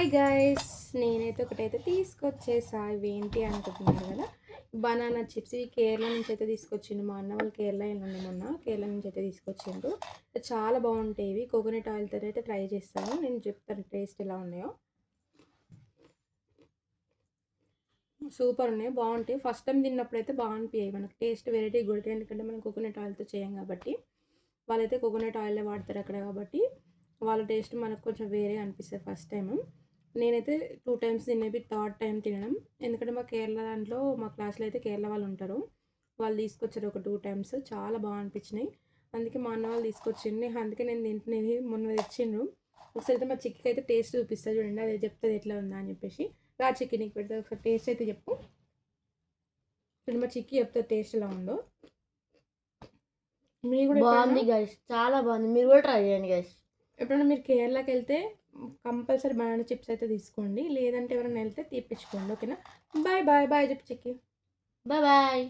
Hi guys, నేనైతే ఒకటైతే తీసుకొచ్చేసా. ఇవేంటి అనుకుంటున్నారు కదా, బనానా చిప్స్. ఇవి కేరళ నుంచి అయితే తీసుకొచ్చిండు మా అన్న వాళ్ళు. కేరళ వెళ్ళండి, మొన్న కేరళ నుంచి అయితే తీసుకొచ్చిండు. చాలా బాగుంటాయి ఇవి. కోకోనట్ ఆయిల్తో అయితే ట్రై చేస్తాను, నేను చెప్తాను టేస్ట్ ఎలా ఉన్నాయో. సూపర్ ఉన్నాయి, బాగుంటాయి. ఫస్ట్ టైం తిన్నప్పుడు అయితే బాగుంటాయి, మనకు టేస్ట్ వెరైటీ కూడా. ఎందుకంటే మనం కోకోనట్ ఆయిల్తో చేయం కాబట్టి, వాళ్ళైతే కోకోనట్ ఆయిలే వాడతారు అక్కడ కాబట్టి వాళ్ళ టేస్ట్ మనకు కొంచెం వేరే అనిపిస్తుంది ఫస్ట్ టైం. నేనైతే 2 టైమ్స్ తినేది, థర్డ్ టైం తినడం. ఎందుకంటే మా కేరళ దాంట్లో మా క్లాస్లో అయితే కేరళ వాళ్ళు ఉంటారు. వాళ్ళు తీసుకొచ్చారు ఒక 2 టైమ్స్, చాలా బాగా అనిపించినాయి. అందుకే మా అన్న వాళ్ళు తీసుకొచ్చిండు, అందుకే నేను తింటున్నది. మొన్న తెచ్చిండ్రు. ఒకసారి అయితే మా చిక్కి అయితే టేస్ట్ చూపిస్తా చూడండి, అదే చెప్తుంది ఎట్లా ఉందా అని చెప్పేసి. రా చిక్కి, నీకు పెడితే ఒకసారి టేస్ట్ అయితే చెప్పు. ఇప్పుడు మా చిక్కి చెప్తే టేస్ట్ ఎలా ఉందో. మీరు కూడా బాగుంది గైస్, చాలా బాగుంది. మీరు కూడా ట్రై చేయండి గైస్. ఎప్పుడైనా మీరు కేరళకి వెళ్తే కంపల్సరీ బనానా చిప్స్ అయితే తీసుకోండి, లేదంటే ఎవరైనా వెళ్తే తీపించుకోండి. ఓకేనా? బాయ్ బాయ్ బాయ్ చెప్పు చిక్కి. Bye bye.